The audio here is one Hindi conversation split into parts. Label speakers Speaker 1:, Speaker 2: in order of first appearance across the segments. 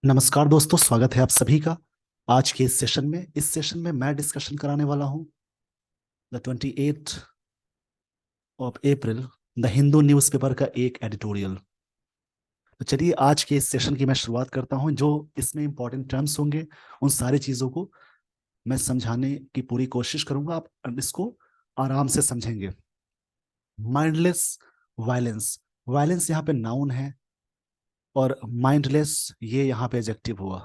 Speaker 1: नमस्कार दोस्तों, स्वागत है आप सभी का आज के इस सेशन में मैं डिस्कशन कराने वाला हूं the 28 of April the Hindu newspaper का एक एडिटोरियल। तो चलिए आज के इस सेशन की मैं शुरुआत करता हूं। जो इसमें इंपॉर्टेंट टर्म्स होंगे उन सारी चीज़ों को मैं समझाने की पूरी कोशिश करूंगा, आप इसको आराम से समझेंगे। माइंडलेस वायलेंस, वायलेंस यहाँ पे नाउन है और माइंडलेस ये यहाँ पे एडजेक्टिव हुआ।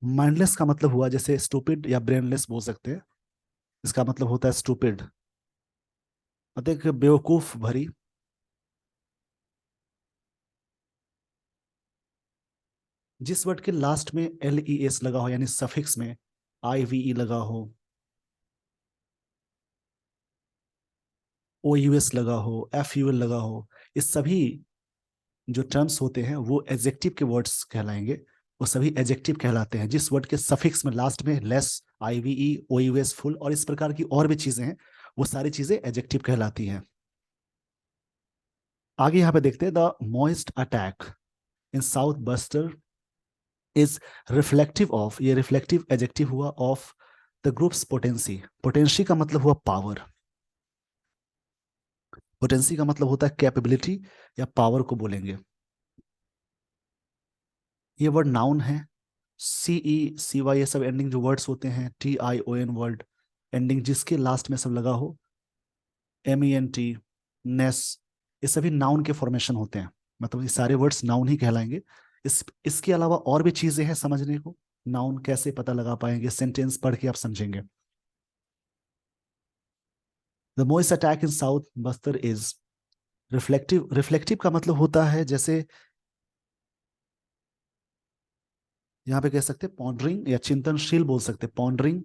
Speaker 1: माइंडलेस का मतलब हुआ जैसे स्टूपिड या ब्रेनलेस बोल सकते हैं। इसका मतलब होता है स्टूपिड, मतलब एक बेवकूफ भरी। जिस वर्ड के लास्ट में LES लगा हो, यानी सफिक्स में IVE लगा हो, OUS लगा हो, FUL लगा हो, ये सभी जो टर्म्स होते हैं वो एडजेक्टिव के वर्ड्स कहलाएंगे। वो सभी एडजेक्टिव कहलाते हैं जिस वर्ड के सफिक्स में लास्ट में लेस, IVE, OUS, फुल और इस प्रकार की और भी चीजें हैं, वो सारी चीजें एडजेक्टिव कहलाती हैं। आगे यहाँ पे देखते हैं, the moist attack in south buster is reflective of, ये रिफ्लेक्टिव एडजेक्टिव हुआ, of the group's potency. Potency का मतलब हुआ पावर, पोटेंसी का मतलब होता है कैपेबिलिटी या पावर को बोलेंगे। ये वर्ड नाउन है। CE, CY ये सब एंडिंग जो वर्ड्स होते हैं, TION वर्ड एंडिंग जिसके लास्ट में सब लगा हो, MENT, नेस, ये सभी नाउन के फॉर्मेशन होते हैं। मतलब ये सारे वर्ड्स नाउन ही कहलाएंगे। इसके अलावा और भी चीजें हैं समझने को। नाउन कैसे पता लगा पाएंगे, सेंटेंस पढ़ के आप समझेंगे। The most attack in south Bastar is reflective. Reflective का मतलब होता है जैसे यहाँ पे कह सकते हैं पॉन्डरिंग या चिंतनशील बोल सकते हैं। पॉन्डरिंग,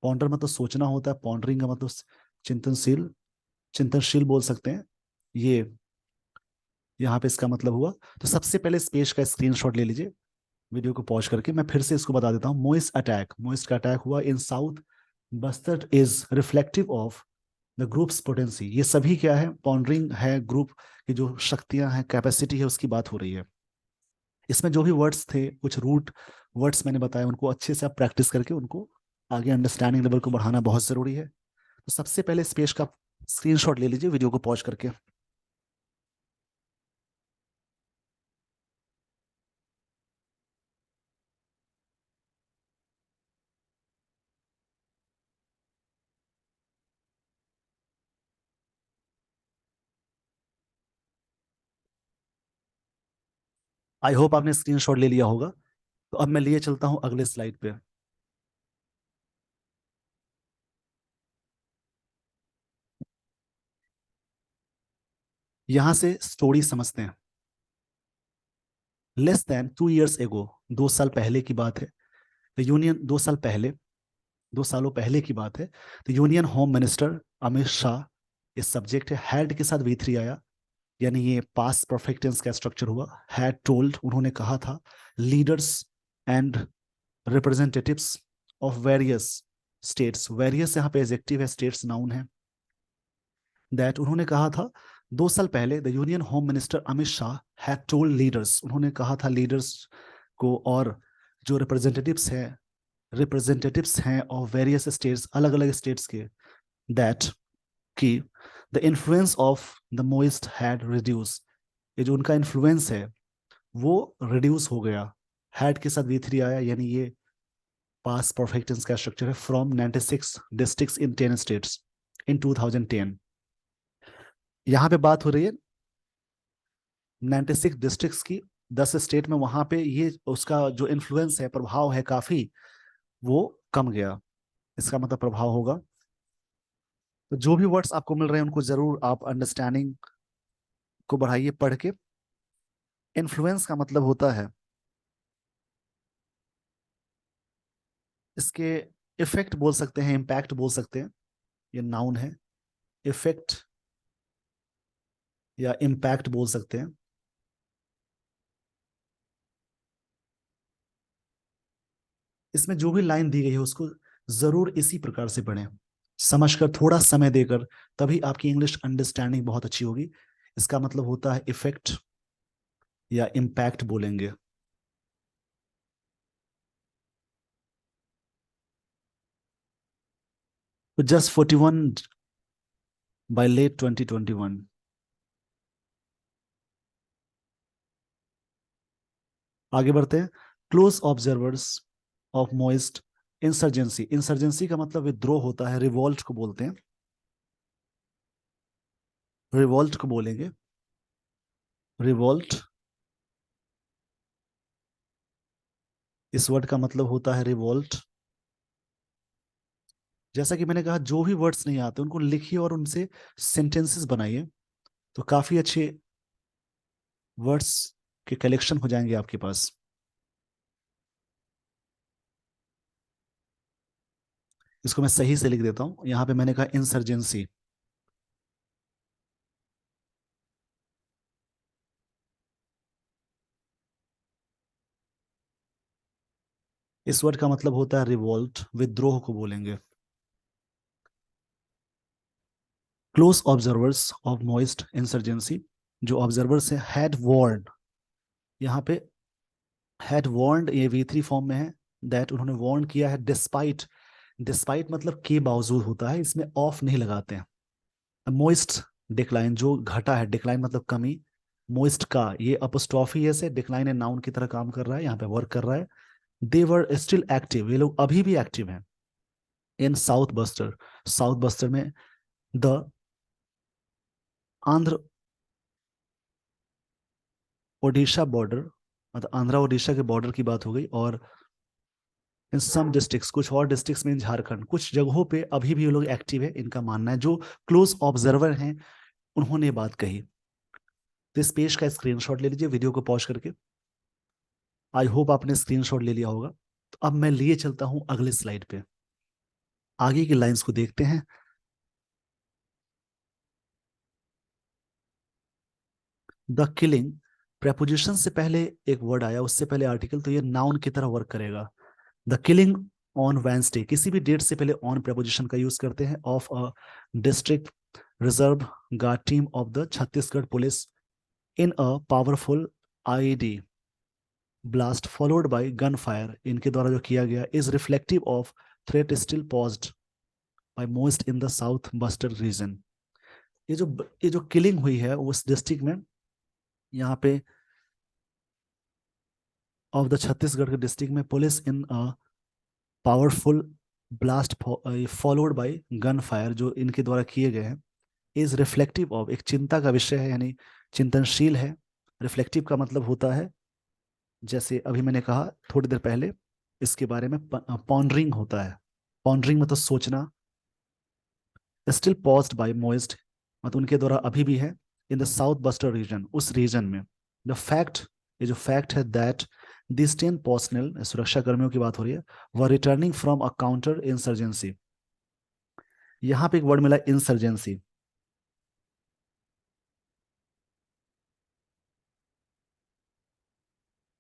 Speaker 1: पॉन्डर मतलब सोचना होता है, पॉन्डरिंग का मतलब चिंतनशील, चिंतनशील बोल सकते हैं। ये यहाँ पे इसका मतलब हुआ। तो सबसे पहले इस पेज का स्क्रीनशॉट ले लीजिए, वीडियो को पॉज करके। मैं फिर से इसको बता देता हूँ। मोइस्ट अटैक, मोइस्ट का अटैक हुआ in south Bastar is reflective of the group's potency. ये सभी क्या है, पॉन्डरिंग है, ग्रुप की जो शक्तियां हैं, कैपेसिटी है, उसकी बात हो रही है। इसमें जो भी वर्ड्स थे, कुछ रूट वर्ड्स मैंने बताया, उनको अच्छे से आप प्रैक्टिस करके उनको आगे अंडरस्टैंडिंग लेवल को बढ़ाना बहुत जरूरी है। तो सबसे पहले इस पेज का स्क्रीनशॉट ले लीजिए वीडियो को पॉज करके। आई होप आपने स्क्रीनशॉट ले लिया होगा। तो अब मैं लिए चलता हूं अगले स्लाइड पे। यहां से स्टोरी समझते हैं। लेस देन 2 years एगो, 2 साल पहले की बात है। द यूनियन, 2 साल पहले, 2 सालों पहले की बात है। तो union home minister Amit Shah, ये सब्जेक्ट है, हैड के साथ V3 आया, यानी ये पास परफेक्ट टेंस का स्ट्रक्चर हुआ। हैड टोल्ड, उन्होंने कहा था, leaders and representatives of various states, various यहाँ पे एडजेक्टिव है, स्टेट्स नाउन है, दैट उन्होंने कहा था 2 साल पहले the union home minister Amit Shah had told leaders, उन्होंने कहा था लीडर्स को और जो रिप्रेजेंटेटिव्स हैं ऑफ वेरियस स्टेट्स, अलग अलग स्टेट्स के, दैट कि the influence of the moist had reduce, ये जो उनका इन्फ्लुएंस है वो रिड्यूस हो गया। हैड के साथ V3 आया, यानी ये पास परफेक्ट टेंस का स्ट्रक्चर है, from 96 districts in 10 states in 2010। यहाँ पे बात हो रही है 96 डिस्ट्रिक्ट्स की, 10 स्टेट में, वहां पे ये उसका जो इन्फ्लुएंस है, प्रभाव है काफी, वो कम गया। इसका मतलब प्रभाव होगा। तो जो भी वर्ड्स आपको मिल रहे हैं उनको जरूर आप अंडरस्टैंडिंग को बढ़ाइए पढ़ के। इन्फ्लुएंस का मतलब होता है, इसके इफेक्ट बोल सकते हैं, इम्पैक्ट बोल सकते हैं, ये नाउन है। इफेक्ट या इम्पैक्ट बोल सकते हैं। इसमें जो भी लाइन दी गई है उसको जरूर इसी प्रकार से पढ़ें, समझकर, थोड़ा समय देकर, तभी आपकी इंग्लिश अंडरस्टैंडिंग बहुत अच्छी होगी। इसका मतलब होता है इफेक्ट, या इम्पैक्ट बोलेंगे। तो जस्ट 41 बाय लेट 2021। आगे बढ़ते हैं। Close observers of moist insurgency. Insurgency का मतलब विद्रोह होता है, रिवॉल्ट को बोलते हैं, रिवॉल्ट को बोलेंगे, रिवॉल्ट। इस वर्ड का मतलब होता है रिवॉल्ट। जैसा कि मैंने कहा, जो भी वर्ड्स नहीं आते उनको लिखिए और उनसे सेंटेंसेस बनाइए, तो काफी अच्छे वर्ड्स के कलेक्शन हो जाएंगे आपके पास। इसको मैं सही से लिख देता हूं। यहां पे मैंने कहा इंसर्जेंसी। इस वर्ड का मतलब होता है रिवोल्ट, विद्रोह को बोलेंगे। Close observers of moist insurgency, जो ऑब्जर्वर्स है, हैड वार्न। यहाँ पे हैड वार्नड ये V3 फॉर्म में है, दैट उन्होंने वार्न किया है, डिस्पाइट। डिस्पाइट मतलब के बावजूद होता है, इसमें ऑफ नहीं लगाते हैं। मोइस्ट डिक्लाइन, जो घटा है, डिक्लाइन मतलब कमी। मोइस्ट का ये अपोस्ट्रॉफी है, से डिक्लाइन है, नाउन की तरह काम कर रहा है, यहाँ पे वर्क कर रहा है। दे वर स्टिल एक्टिव, ये लोग अभी भी एक्टिव हैं इन साउथ बस्टर। साउथ बस्टर में द आंध्र ओडिशा बॉर्डर, मतलब आंध्रा ओडिशा के बॉर्डर की बात हो गई। और इन सम डिस्ट्रिक्ट्स, कुछ और डिस्ट्रिक्ट्स में इन झारखंड, कुछ जगहों पे अभी भी ये लोग एक्टिव है, इनका मानना है। जो क्लोज ऑब्जर्वर हैं उन्होंने ये बात कही। तो इस पेज का स्क्रीनशॉट ले लीजिए वीडियो को पॉज करके। आई होप आपने स्क्रीनशॉट ले लिया होगा। तो अब मैं लिए चलता हूं अगले स्लाइड पे, आगे की लाइंस को देखते हैं। द किलिंग, प्रेपोजिशन से पहले एक वर्ड आया, उससे पहले आर्टिकल, तो ये नाउन की तरह वर्क करेगा। द किलिंग ऑन वेंसडे, किसी भी डेट से पहले ऑन प्रेपोजिशन का यूज करते हैं, of a district reserve guard team of the Chhattisgarh police in a powerful IED blast followed by gun fire, इनके द्वारा जो किया गया, is reflective of threat still posed by Maoist in the south Bastar region. ये जो ये जो किलिंग हुई है उस डिस्ट्रिक्ट में, यहाँ पे ऑफ द छत्तीसगढ़ के डिस्ट्रिक्ट में, police in a powerful blast followed by gun fire, जो इनके द्वारा किए गए हैं, इज रिफ्लेक्टिव ऑफ, एक चिंता का विषय है, यानी चिंतनशील है। रिफ्लेक्टिव का मतलब होता है, जैसे अभी मैंने कहा थोड़ी देर पहले, इसके बारे में पॉन्डरिंग होता है। पॉन्डरिंग मतलब सोचना। स्टिल पॉज्ड बाय मोइस्ट, मतलब उनके द्वारा अभी भी है, in the south Bastar region, उस रीजन में। द फैक्ट, ये जो फैक्ट है, दैट दिस 10 पर्सनल, सुरक्षा कर्मियों की बात हो रही है, were returning from a counter insurgency. यहाँ पे एक वर्ड मिला इंसर्जेंसी।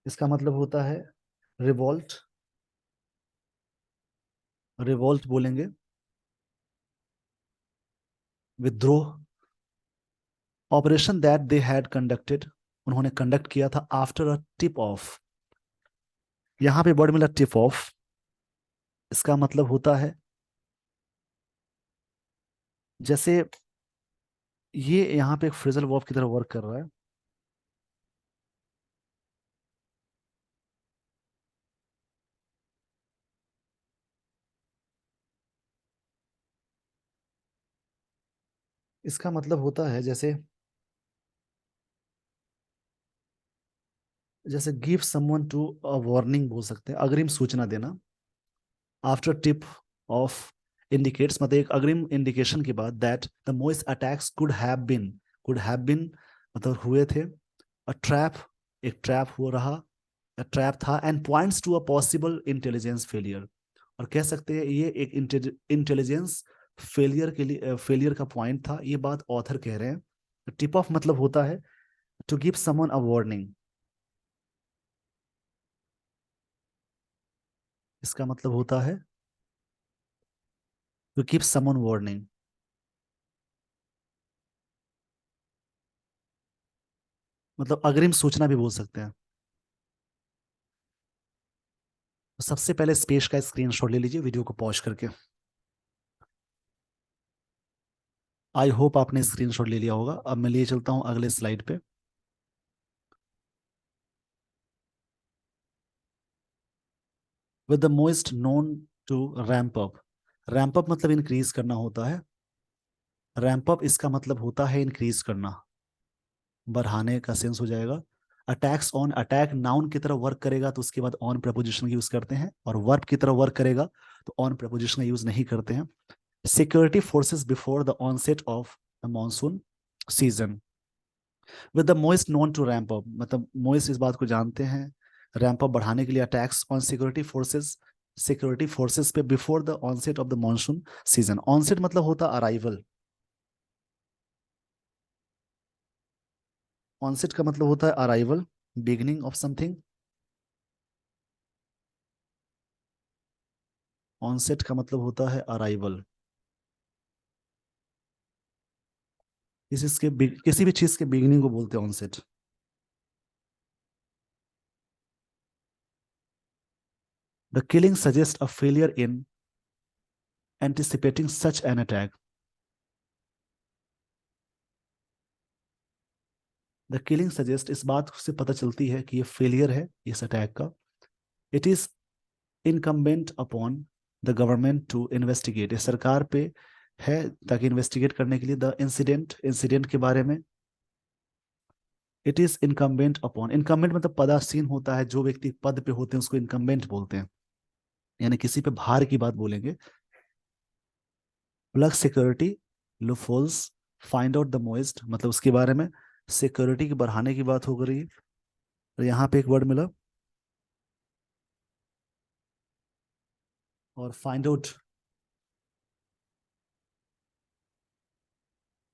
Speaker 1: इसका मतलब होता है रिवोल्ट, रिवोल्ट बोलेंगे, विद्रोह। Operation that they had conducted, उन्होंने कंडक्ट किया था, आफ्टर अ टिप ऑफ। यहाँ पे वर्ड मिला टिप ऑफ, इसका मतलब होता है, जैसे ये यहाँ पे एक फ्रेजल वर्ब की तरह वर्क कर रहा है। इसका मतलब होता है, जैसे जैसे give someone to a warning बोल सकते हैं, अग्रिम सूचना देना। आफ्टर टिप ऑफ इंडिकेट्स, मतलब एक अग्रिम इंडिकेशन के बाद, that the Maoist attacks could have been मतलब हुए थे, अ ट्रैप, एक ट्रैप हो रहा, ट्रैप था, and points to a possible intelligence failure, और कह सकते हैं ये एक इंटेलिजेंस फेलियर के लिए, फेलियर का पॉइंट था, ये बात ऑथर कह रहे हैं। टिप ऑफ मतलब होता है to give someone a warning, इसका मतलब होता है टू गिव समवन वार्निंग। मतलब अग्रिम सूचना भी बोल सकते हैं। तो सबसे पहले स्पेस का स्क्रीनशॉट ले लीजिए वीडियो को पॉज करके। आई होप आपने स्क्रीनशॉट ले लिया होगा। अब मैं लिए चलता हूं अगले स्लाइड पे। With the Maoist known to ramp up. Ramp up मतलब इंक्रीज करना होता है। रैंप अप इसका मतलब होता है इंक्रीज करना, बढ़ाने का सेंस हो जाएगा। अटैक्स ऑन, अटैक नाउन की तरह वर्क करेगा तो उसके बाद ऑन प्रपोजिशन यूज करते हैं, और वर्ब की तरह वर्क करेगा तो ऑन प्रपोजिशन का यूज नहीं करते हैं। Security forces before the onset of the monsoon season. With the Maoist known to ramp up, मतलब मोइस्ट इस बात को जानते हैं रैंप अप बढ़ाने के लिए attacks on security forces, security forces पे before the onset of the monsoon season. Onset मतलब होता अराइवल, ऑनसेट का मतलब होता है arrival, beginning of something. Onset का मतलब होता है अराइवल। किसी भी चीज के बिगिनिंग को बोलते हैं onset. The killing suggest a failure in anticipating such an attack. The killing suggest इस बात से पता चलती है कि ये फेलियर है इस अटैक का। It is incumbent upon the government to investigate, ये सरकार पे है ताकि इन्वेस्टिगेट करने के लिए। द इंसिडेंट, इंसिडेंट के बारे में। It is incumbent upon, incumbent मतलब पदासीन होता है, जो व्यक्ति पद पे होते हैं उसको इनकम्बेंट बोलते हैं, यानी किसी पे भार की बात बोलेंगे। Plug security loopholes, find out the moist मतलब उसके बारे में सिक्योरिटी की बढ़ाने की बात हो रही है। और यहाँ पे एक वर्ड मिला, और फाइंड आउट,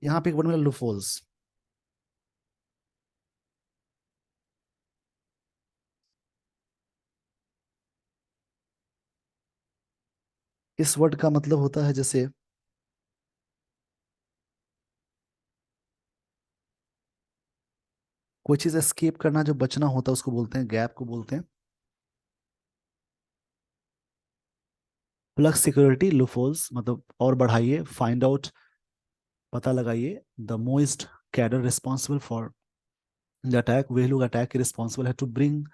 Speaker 1: यहाँ पे एक वर्ड मिला लूपहोल्स। इस वर्ड का मतलब होता है जैसे कोई चीज एस्केप करना, जो बचना होता है उसको बोलते हैं, गैप को बोलते हैं। प्लग सिक्योरिटी लूपहोल्स मतलब और बढ़ाइए, फाइंड आउट पता लगाइए, the most cadre responsible for the attack, वे लोग अटैक के रिस्पॉन्सिबल है, to bring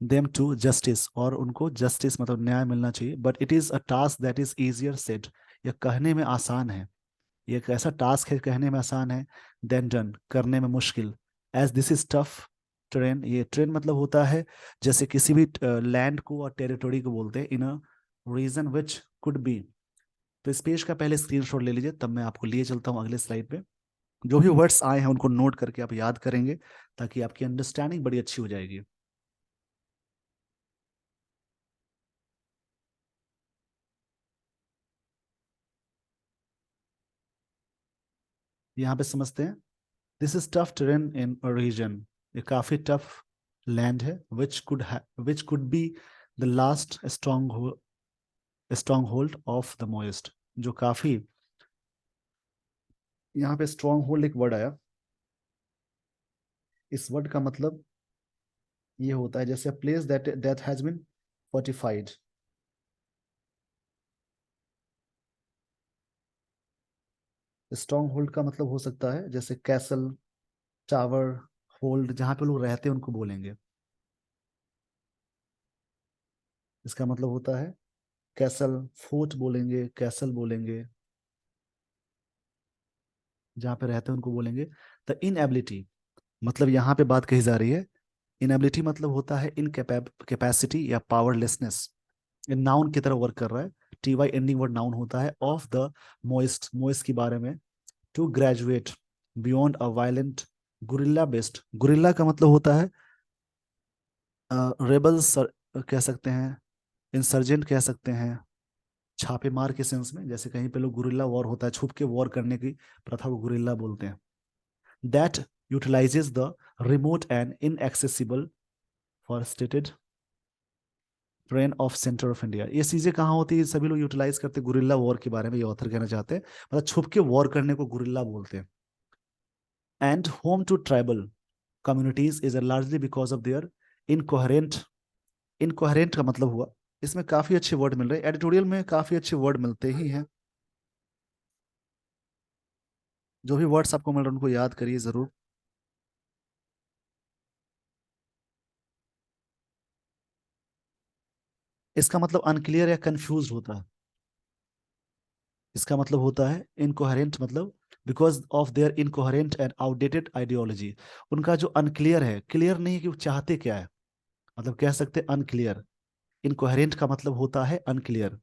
Speaker 1: them to justice, और उनको जस्टिस मतलब न्याय मिलना चाहिए। But it is a task that is easier said, यह कहने में आसान है, ये एक ऐसा टास्क है कहने में आसान है, देन डन करने में मुश्किल। As this is tough terrain, ये ट्रेन मतलब होता है जैसे किसी भी लैंड को और टेरिटोरी को बोलते हैं इन a reason which could B. तो इस पेज का पहले स्क्रीनशॉट ले लीजिए, तब मैं आपको लिए चलता हूँ अगले स्लाइड पे। जो भी वर्ड्स आए हैं उनको नोट करके आप याद करेंगे ताकि आपकी अंडरस्टैंडिंग बड़ी अच्छी हो जाएगी। यहाँ पे समझते हैं। This is tough terrain in region, ये काफी टफ लैंड है। Which could be the last stronghold of the Maoist, जो काफी, यहाँ पे स्ट्रॉन्ग होल्ड एक वर्ड आया। इस वर्ड का मतलब ये होता है जैसे place that that has been fortified. Stronghold का मतलब हो सकता है जैसे कैसल, टावर, होल्ड, जहाँ पे लोग रहते हैं उनको बोलेंगे। इसका मतलब होता है कैसल, फोर्ट बोलेंगे, कैसल बोलेंगे, जहाँ पे रहते हैं उनको बोलेंगे। द इनएबिलिटी, मतलब यहाँ पे बात कही जा रही है, इनएबिलिटी मतलब होता है इन कैपेसिटी या पावरलेसनेस। ये नाउन की तरह वर्क कर रहा है, T Y ending word noun होता है। ऑफ द मोइस्ट, मोइस्ट के बारे में। To graduate beyond a violent guerrilla based, guerrilla का मतलब होता है रेबल्स कह सकते हैं, इंसर्जेंट कह सकते हैं, छापेमार के सेंस में, जैसे कहीं पे लोग गुरिल्ला वॉर होता है, छुप के वॉर करने की प्रथा को गुरिल्ला बोलते हैं। That utilises the remote and inaccessible forested train of centre of India. ये चीजें कहाँ होती है, सभी लोग यूटिलाइज करते हैं गुरिल्ला वॉर के बारे में, ये ऑथर कहना चाहते हैं, मतलब छुप के वॉर करने को गुरिल्ला बोलते हैं। And home to tribal, communities is largely because of their incoherent. Incoherent का मतलब हुआ, इसमें काफी अच्छे वर्ड मिल रहे हैं, एडिटोरियल में काफी अच्छे वर्ड मिलते ही हैं। जो भी वर्ड्स आपको मिल रहे हैं उनको याद करिए जरूर। इसका मतलब अनक्लियर या कंफ्यूज होता है। इसका मतलब होता है इनकोहेरेंट, मतलब because of their incoherent and outdated ideology. उनका जो अनक्लियर है, क्लियर नहीं है कि वो चाहते क्या है, मतलब कह सकते हैं अनक्लियर। इनकोहेरेंट का मतलब होता है अनक्लियर।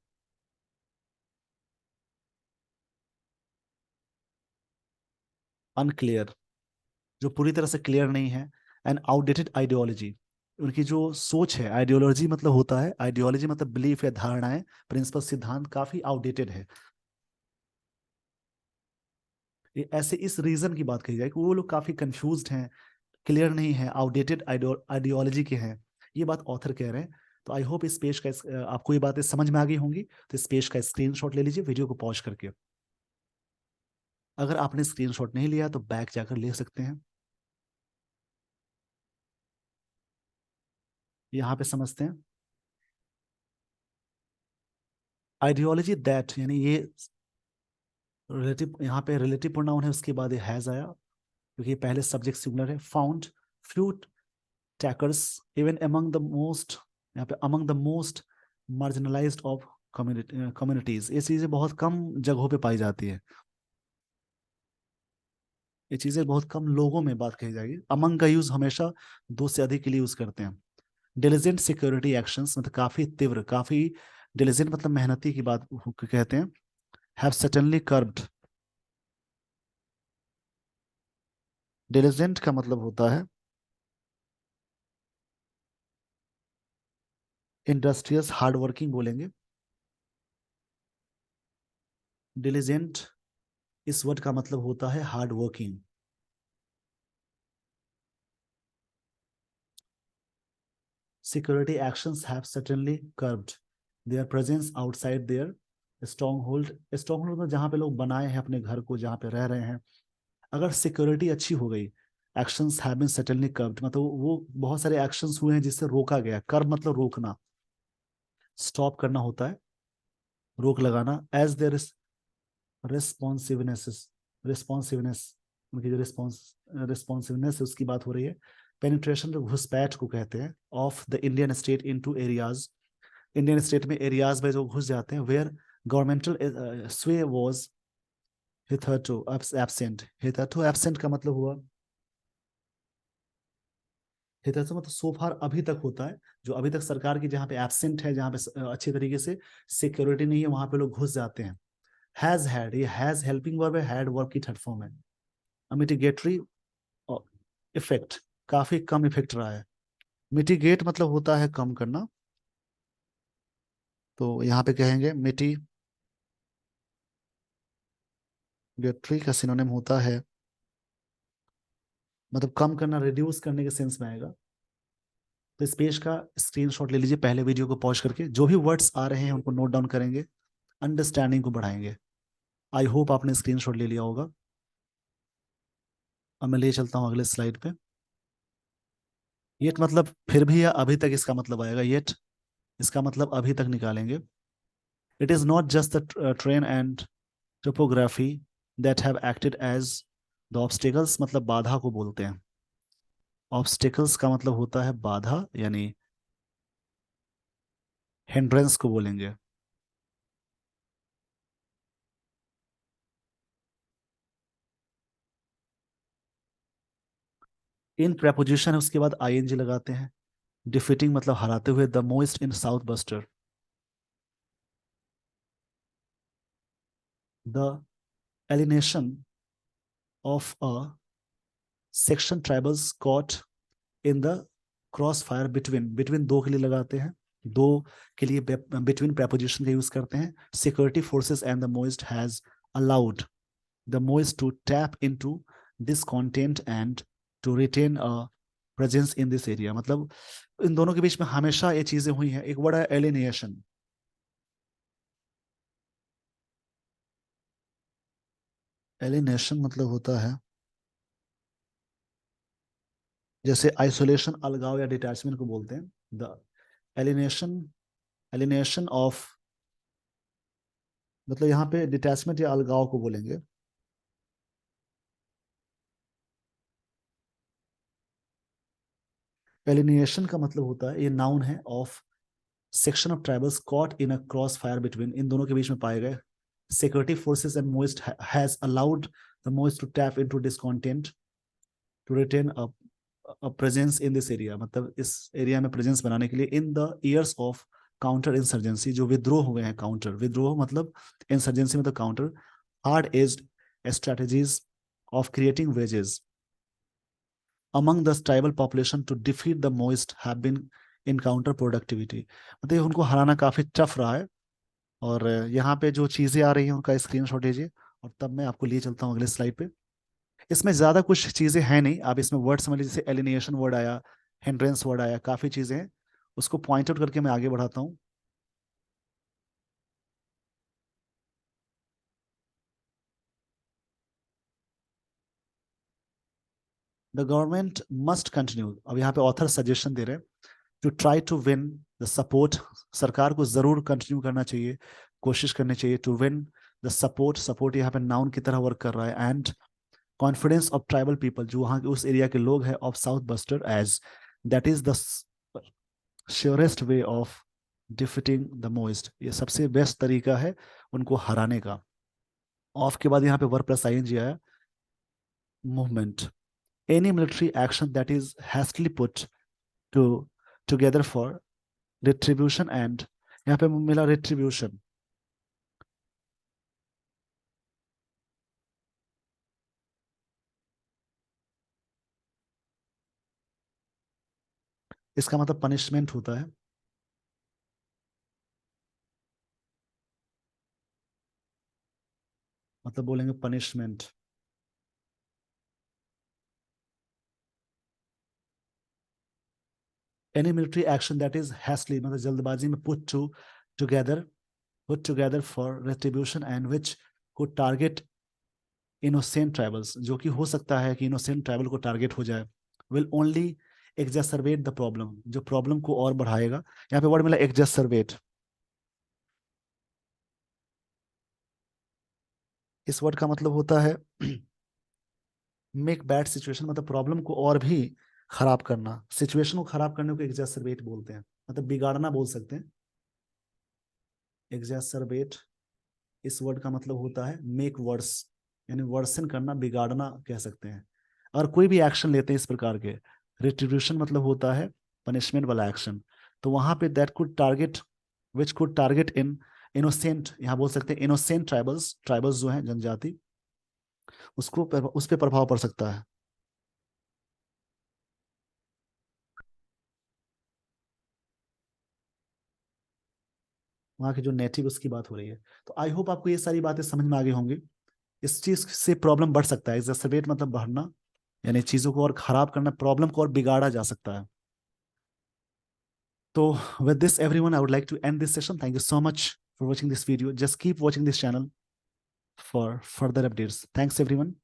Speaker 1: अनक्लियर, जो पूरी तरह से क्लियर नहीं है। एंड आउटडेटेड आइडियोलॉजी, उनकी जो सोच है, आइडियोलॉजी मतलब होता है, आइडियोलॉजी मतलब बिलीफ या धारणाएं, प्रिंसिपल, सिद्धांत काफी आउटडेटेड है। ये ऐसे इस रीजन की बात कही जाए कि वो लोग काफी कंफ्यूज्ड हैं, क्लियर नहीं है, आउटडेटेड आइडियोलॉजी के हैं। ये बात ऑथर कह रहे हैं। तो आई होप इस पेज का आपको ये बातें समझ में आ गई होंगी। तो इस पेज का स्क्रीनशॉट ले लीजिए वीडियो को पॉज करके। अगर आपने स्क्रीनशॉट नहीं लिया तो बैक जाकर ले सकते हैं। यहाँ पे समझते हैं आइडियोलॉजी दैट, यानी ये रिलेटिव, यहाँ पे रिलेटिव प्रोनाउन है, उसके बाद ये हैज आया क्योंकि ये पहले सब्जेक्ट सिंगुलर है। Found few takers even among the most, यहाँ पे among the most marginalised of communities. ये चीजें बहुत कम जगहों पे पाई जाती है। ये चीजें बहुत कम लोगों में बात कही जाएगी। अमंग का यूज हमेशा दो से अधिक के लिए यूज करते हैं। डिलीजेंट सिक्योरिटी एक्शंस, मतलब काफी तीव्र, काफी डिलीजेंट मतलब मेहनती की बात कहते हैं। हैव सडनली कर्ब्ड, डिलीजेंट का मतलब होता है इंडस्ट्रियस, हार्ड वर्किंग बोलेंगे। डिलीजेंट इस वर्ड का मतलब होता है hard working. Security actions have suddenly curbed their presence outside their stronghold. Stronghold मतलब जहाँ पे लोग बनाए हैं अपने घर को, जहाँ पे रह रहे हैं। अगर सिक्योरिटी अच्छी हो गई, actions have been suddenly curbed मतलब वो बहुत सारे एक्शंस हुए हैं जिससे रोका गया। कर्ब मतलब रोकना, स्टॉप करना होता है, रोक लगाना। एज देयर रिस्पॉन्सिवनेस, रिस्पॉन्सिवनेस, उनकी जो रिस्पॉन्सिवनेस है उसकी बात हो रही है। पेनिट्रेशन जो घुसपैठ को कहते हैं, of the Indian state into areas, Indian state में एरियाज में जो घुस जाते हैं, वेयर गवर्नमेंटल स्वे वाज हिथरटू एब्सेंट। हिथरटू एब्सेंट का मतलब हुआ, हितैषी मतलब सो फार अभी तक होता है, जो अभी तक सरकार की जहाँ पे एब्सेंट है, जहाँ पे अच्छे तरीके से सिक्योरिटी नहीं है, वहां पे लोग घुस जाते हैं। हैज हैड, ये हैज हेल्पिंग वर्ब है, हैड वर्ब की थर्ड फॉर्म है। मिटिगेटरी इफेक्ट, काफी कम इफेक्ट रहा है। मिटिगेट मतलब होता है कम करना, तो यहाँ पे कहेंगे मिटिगेटरी का सिनोनिम होता है, मतलब कम करना, रिड्यूस करने के सेंस में आएगा। तो इस पेज का स्क्रीनशॉट ले लीजिए, पहले वीडियो को पॉज करके जो भी वर्ड्स आ रहे हैं उनको नोट डाउन करेंगे, अंडरस्टैंडिंग को बढ़ाएंगे। आई होप आपने स्क्रीनशॉट ले लिया होगा। अब मैं ले चलता हूँ अगले स्लाइड पे। येट मतलब फिर भी या अभी तक, इसका मतलब आएगा येट, इसका मतलब अभी तक निकालेंगे। It is not just the terrain and topography that have acted as the obstacles, मतलब बाधा को बोलते हैं। ऑब्स्टिकल्स का मतलब होता है बाधा, यानी हिंड्रेंस को बोलेंगे। इन प्रेपोजिशन है, उसके बाद आईएनजी लगाते हैं। डिफीटिंग मतलब हराते हुए, the most in south buster, the alienation of a section tribals caught in the cross fire between, between दो के लिए लगाते हैं, दो के लिए बिटवीन प्रेपोजिशन का यूज करते हैं। Security forces and the Maoist has allowed the Maoist to tap into this content and to retain a presence in this area, मतलब इन दोनों के बीच में हमेशा ये चीजें हुई हैं। एक वर्ड है एलिनेशन। एलिनेशन मतलब होता है जैसे आइसोलेशन, अलगाव या डिटैचमेंट को बोलते हैं। द एलिनेशन, एलिनेशन ऑफ, मतलब यहाँ पे डिटैचमेंट या अलगाव को बोलेंगे। एलिनेशन का मतलब होता है, ये नाउन है, of section of tribals caught in a cross fire between, इन दोनों के बीच में पाए गए security forces and Maoist has allowed the Maoist to tap into discontent to retain a presence in this area, मतलब इस एरिया में प्रेजेंस बनाने के लिए in the years of counter insurgency, जो विद्रोह हुए हैं, काउंटर विद्रोह मतलब इंसर्जेंसी मतलब counter, hard edged strategies of creating wages among the tribal population to defeat the Maoist have been encounter productivity, मतलब उनको हराना काफी टफ रहा है। और यहाँ पे जो चीजें आ रही हैं उनका स्क्रीनशॉट लीजिए, और तब मैं आपको लिए चलता हूँ अगले स्लाइड पे। इसमें ज्यादा कुछ चीजें हैं नहीं, आप इसमें वर्ड समझ लीजिए, जैसे एलिनिएशन वर्ड आया, हिंड्रेंस वर्ड आया, काफी चीजें हैं, उसको पॉइंट आउट करके मैं आगे बढ़ाता हूँ। द गवर्नमेंट मस्ट कंटिन्यू, अब यहाँ पे ऑथर सजेशन दे रहे हैं, to try to win the support, सरकार को जरूर कंटिन्यू करना चाहिए, कोशिश करनी चाहिए, to win the support, support यहाँ पे नाउन की तरह वर्क कर रहा है, and confidence of tribal people, जो वहाँ के उस एरिया के लोग हैं, of south Bastar, as that is the surest way of defeating the Maoist, ये सबसे बेस्ट तरीका है उनको हराने का। ऑफ के बाद यहाँ पे वर्ब प्लस आईएनजी आया, movement, any military action that is hastily put to together for retribution, and यहाँ पे मिला रिट्रीब्यूशन, इसका मतलब पनिशमेंट होता है, मतलब बोलेंगे punishment. Any military action that is hastily मतलब जल्दबाजी में, together put together for retribution and which could target innocent tribals, जो कि हो सकता है कि इनोसेंट ट्राइबल को टारगेट हो जाए, विल ओनली एग्जैसरबेट द प्रॉब्लम, जो प्रॉब्लम को और बढ़ाएगा। यहाँ पे वर्ड मिला एग्जैसरबेट, इस वर्ड का मतलब होता है मेक बैड सिचुएशन, मतलब प्रॉब्लम को और भी खराब करना, सिचुएशन को खराब करने को एग्जैसरबेट बोलते हैं, मतलब बिगाड़ना बोल सकते हैं। एग्जैसरबेट, इस वर्ड का मतलब होता है मेक वर्स, यानी वर्सन करना, बिगाड़ना कह सकते हैं। और कोई भी एक्शन लेते हैं इस प्रकार के, रिट्रीब्यूशन मतलब होता है पनिशमेंट वाला एक्शन, तो वहां पे that could target, which could target in innocent, यहाँ बोल सकते हैं इनोसेंट ट्राइबल्स, ट्राइबल्स जो हैं जनजाति, उसको उस पर प्रभाव पड़ सकता है। वहाँ के जो नेटिव, उसकी बात हो रही है। तो आई होप आपको ये सारी बातें समझ में आ गई होंगी। इस चीज से प्रॉब्लम बढ़ सकता है, एग्जैस्परेट मतलब बढ़ना, यानी चीजों को और खराब करना, प्रॉब्लम को और बिगाड़ा जा सकता है। So with this, everyone, I would like to end this session. Thank you so much for watching this video. Just keep watching this channel for further updates. Thanks, everyone.